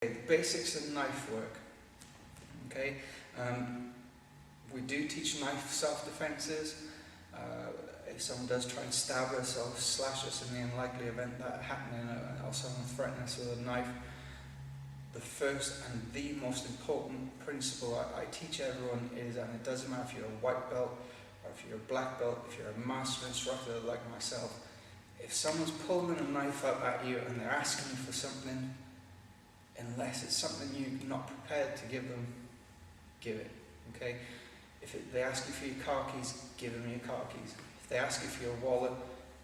The basics of knife work. Okay, we do teach knife self-defences. If someone does try and stab us or slash us in the unlikely event that happening, or someone threatening us with a knife, the first and the most important principle I teach everyone is, and it doesn't matter if you're a white belt or if you're a black belt, if you're a master instructor like myself, if someone's pulling a knife up at you and they're asking you for something, unless it's something you're not prepared to give them, give it, okay? If they ask you for your car keys, give them your car keys. If they ask you for your wallet,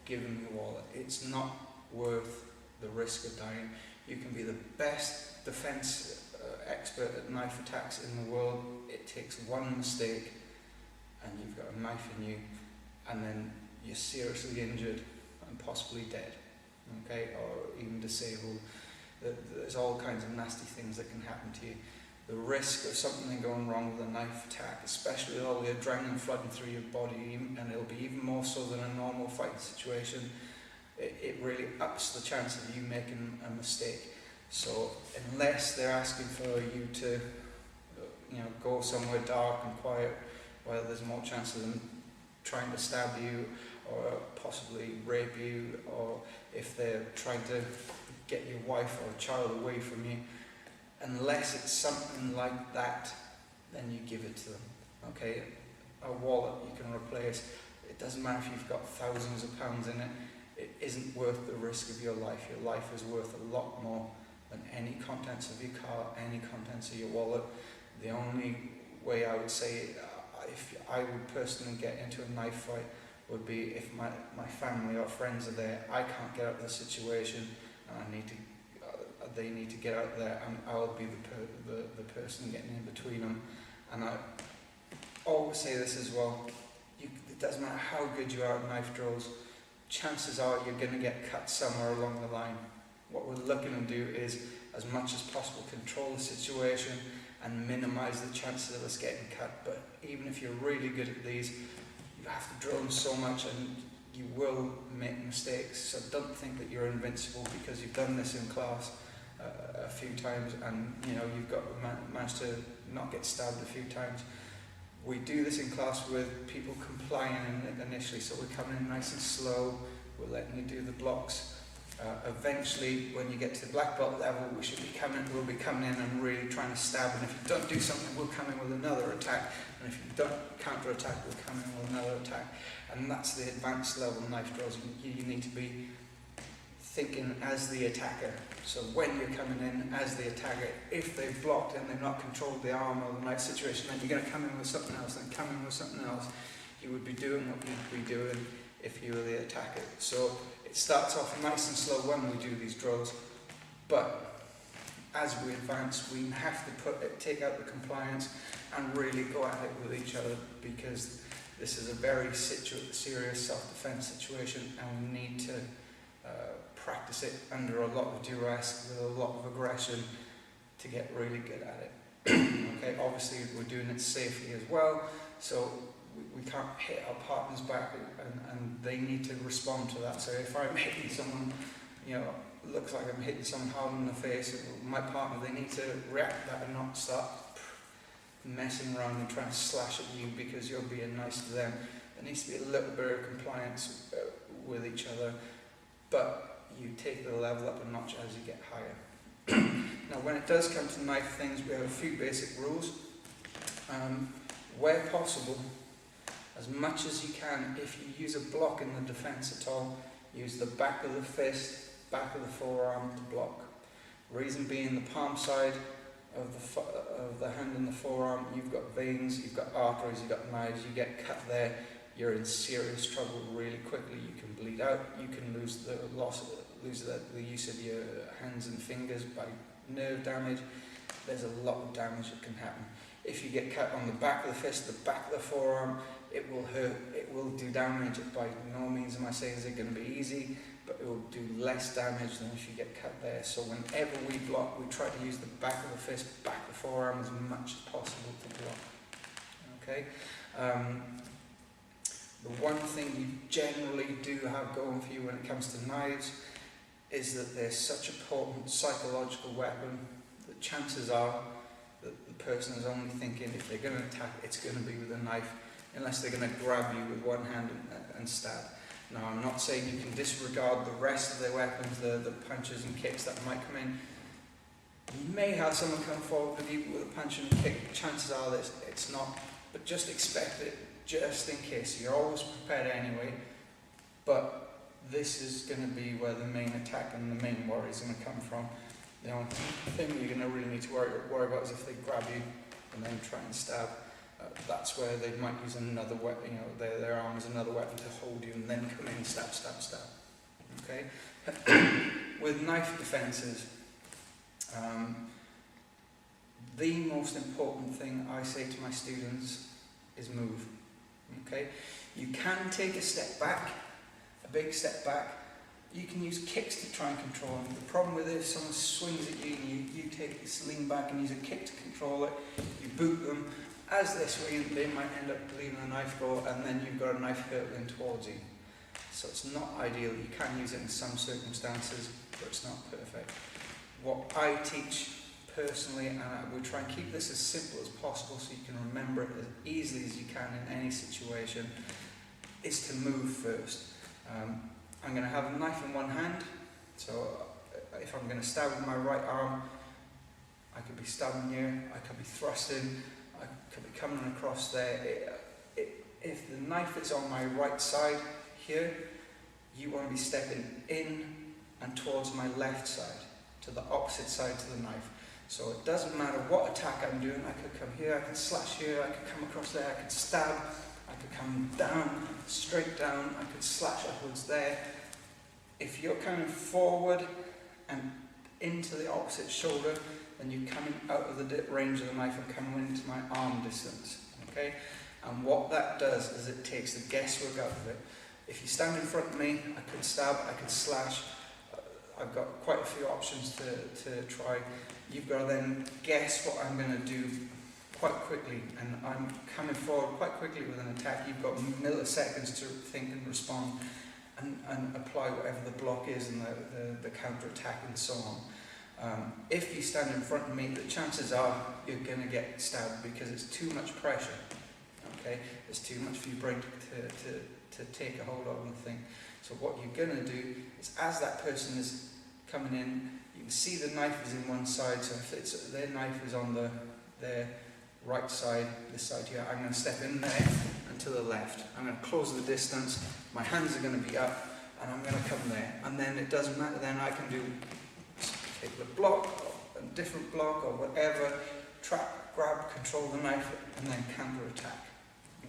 give them your wallet. It's not worth the risk of dying. You can be the best defense expert at knife attacks in the world. It takes one mistake and you've got a knife in you, and then you're seriously injured and possibly dead, okay, or even disabled. There's all kinds of nasty things that can happen to you. The risk of something going wrong with a knife attack, especially with all the adrenaline flooding through your body, and it'll be even more so than a normal fight situation, it really ups the chance of you making a mistake. So unless they're asking for you to go somewhere dark and quiet where there's more chance of them trying to stab you or possibly rape you, or if they're trying to get your wife or child away from you, unless it's something like that, then you give it to them, okay? A wallet you can replace. It doesn't matter if you've got thousands of pounds in it. It isn't worth the risk of your life. Your life is worth a lot more than any contents of your car, any contents of your wallet. The only way I would say, if I would personally get into a knife fight, would be if my family or friends are there, I can't get out of the situation, and they need to get out there, and I'll be the person getting in between them. And I always say this as well, it doesn't matter how good you are at knife drills, chances are you're going to get cut somewhere along the line. What we're looking to do is, as much as possible, control the situation and minimise the chances of us getting cut. But even if you're really good at these, you have to drill them so much and you will make mistakes. So don't think that you're invincible because you've done this in class a few times, and you've got managed to not get stabbed a few times. We do this in class with people complying initially, so we're coming in nice and slow, we're letting you do the blocks. Eventually, when you get to the black belt level, we'll be coming in and really trying to stab, and if you don't do something, we'll come in with another attack, and if you don't counter-attack, we'll come in with another attack. And that's the advanced level knife drills. You need to be thinking as the attacker. So when you're coming in as the attacker, if they've blocked and they've not controlled the arm or the knife situation, then you're going to come in with something else, and come in with something else. You would be doing what you'd be doing if you were the attacker. So it starts off nice and slow when we do these drills, but as we advance, we have to take out the compliance and really go at it with each other, because this is a very serious self-defense situation, and we need to practice it under a lot of duress, with a lot of aggression, to get really good at it. Okay, obviously we're doing it safely as well, so we can't hit our partners back, and they need to respond to that. So if I'm hitting someone, looks like I'm hitting someone hard in the face, my partner, they need to react to that and not start messing around and trying to slash at you because you're being nice to them. There needs to be a little bit of compliance with each other, but you take the level up a notch as you get higher. Now, when it does come to knife things, we have a few basic rules. Where possible, as much as you can, if you use a block in the defense at all, use the back of the fist, back of the forearm to block. Reason being, the palm side of the hand and the forearm, you've got veins, you've got arteries, you've got knives, you get cut there, you're in serious trouble really quickly. You can bleed out, you can lose the use of your hands and fingers by nerve damage. There's a lot of damage that can happen. If you get cut on the back of the fist, the back of the forearm, it will hurt, it will do damage. By no means am I saying it's going to be easy, but it will do less damage than if you get cut there. So whenever we block, we try to use the back of the fist, back of the forearm as much as possible to block. Okay? The one thing you generally do have going for you when it comes to knives is that they're such a potent psychological weapon that chances are that the person is only thinking if they're going to attack, it's going to be with a knife, unless they're going to grab you with one hand and stab. Now, I'm not saying you can disregard the rest of their weapons, the punches and kicks that might come in. You may have someone come forward with you with a punch and a kick. Chances are that it's not, but just expect it, just in case. You're always prepared anyway, but this is going to be where the main attack and the main worry is going to come from. The only thing you're going to really need to worry about is if they grab you and then try and stab. That's where they might use another weapon, you know, their arm is another weapon to hold you and then come in and stab, stab, stab. Okay? With knife defences, the most important thing I say to my students is move. Okay? You can take a step back, a big step back. You can use kicks to try and control them. The problem with it is someone swings at you and you take this lean back and use a kick to control it. You boot them. As they're swinging, they might end up leaving the knife go, and then you've got a knife hurtling towards you. So it's not ideal. You can use it in some circumstances, but it's not perfect. What I teach personally, and I will try and keep this as simple as possible so you can remember it as easily as you can in any situation, is to move first. I'm going to have a knife in one hand, so if I'm going to stab with my right arm, I could be stabbing here, I could be thrusting, I could be coming across there. If the knife is on my right side here, you want to be stepping in and towards my left side, to the opposite side to the knife. So it doesn't matter what attack I'm doing. I could come here, I could slash here, I could come across there, I could stab, I could come down, straight down, I could slash upwards there. If you're coming forward and into the opposite shoulder, then you're coming out of the range of the knife and coming into my arm distance. Okay? And what that does is it takes the guesswork out of it. If you stand in front of me, I could stab, I could slash. I've got quite a few options to try. You've got to then guess what I'm going to do quite quickly, and I'm coming forward quite quickly with an attack. You've got milliseconds to think and respond and apply whatever the block is and the counter attack and so on. If you stand in front of me, the chances are you're going to get stabbed because it's too much pressure. Okay, it's too much for your brain to take a hold of the thing. So what you're going to do is, as that person is coming in, you can see the knife is in one side. So if their knife is on their right side, this side here, I'm going to step in there and to the left. I'm going to close the distance. My hands are going to be up, and I'm going to come there. And then it doesn't matter. Then I can do take the block, or a different block, or whatever. Trap, grab, control the knife, and then counter attack.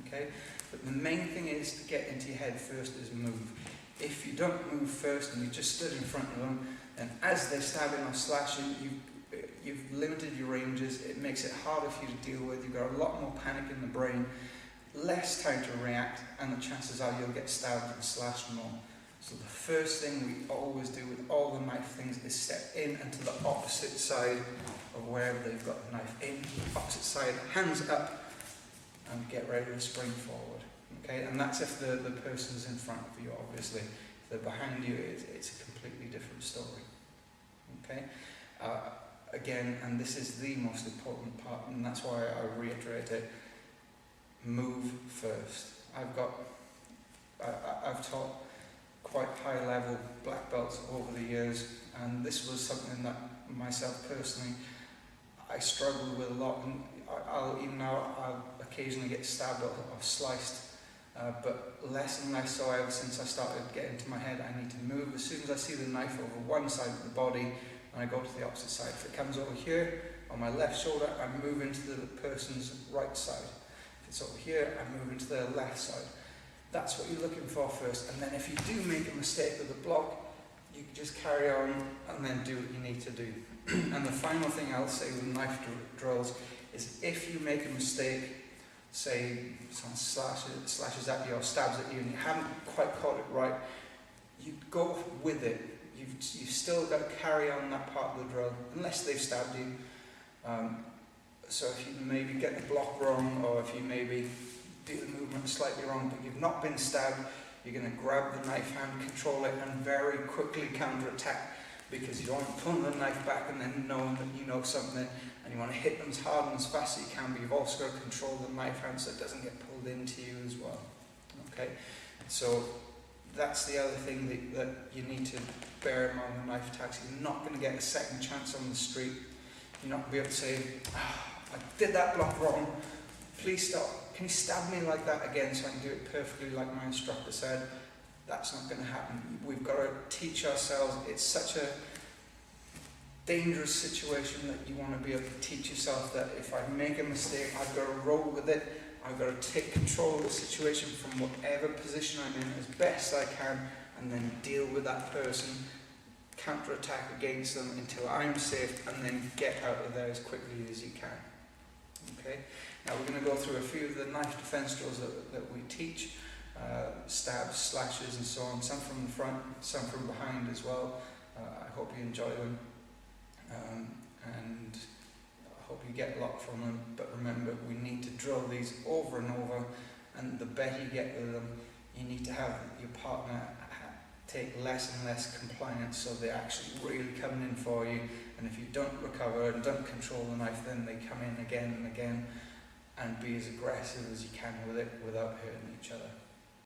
Okay. But the main thing is to get into your head first is move. If you don't move first and you just stood in front of them, then as they're stabbing or slashing, you've limited your ranges. It makes it harder for you to deal with. You've got a lot more panic in the brain, less time to react, and the chances are you'll get stabbed and slashed more. So the first thing we always do with all the knife things is step in and to the opposite side of wherever they've got the knife in, opposite side, hands up, and get ready to spring forward. Okay, and that's if the person's in front of you, obviously. If they're behind you, it's a completely different story. Okay, again, and this is the most important part, and that's why I reiterate it, move first. I've taught quite high level black belts over the years, and this was something that myself personally I struggled with a lot, and I'll occasionally get stabbed or sliced, but less and less so ever since I started getting into my head. I need to move. As soon as I see the knife over one side of the body, and I go to the opposite side. If it comes over here on my left shoulder, I move into the person's right side. If it's over here, I move into their left side. That's what you're looking for first, and then if you do make a mistake with the block, you can just carry on and then do what you need to do. And the final thing I'll say with knife drills is, if you make a mistake, say someone slashes at you or stabs at you and you haven't quite caught it right, you go with it. You've still got to carry on that part of the drill, unless they've stabbed you. So if you maybe get the block wrong, or if you maybe do the movement slightly wrong, but you've not been stabbed, you're going to grab the knife hand, control it, and very quickly counter-attack because you don't want to pull the knife back and then knowing that you know something, and you want to hit them as hard and as fast as you can, but you've also got to control the knife hand so it doesn't get pulled into you as well. Okay, so that's the other thing that you need to bear in mind with knife attacks. You're not going to get a second chance on the street. You're not going to be able to say, I did that block wrong, please stop, can you stab me like that again so I can do it perfectly like my instructor said? That's not going to happen. We've got to teach ourselves. It's such a dangerous situation that you want to be able to teach yourself that if I make a mistake, I've got to roll with it. I've got to take control of the situation from whatever position I'm in as best I can, and then deal with that person, counter-attack against them until I'm safe, and then get out of there as quickly as you can. Okay. Now we're going to go through a few of the knife defense drills that we teach. Stabs, slashes and so on, some from the front, some from behind as well. I hope you enjoy them, and I hope you get a lot from them, but remember, we need to drill these over and over, and the better you get with them, you need to have your partner take less and less compliance, so they're actually really coming in for you, and if you don't recover and don't control the knife, then they come in again and again, and be as aggressive as you can with it without hurting each other.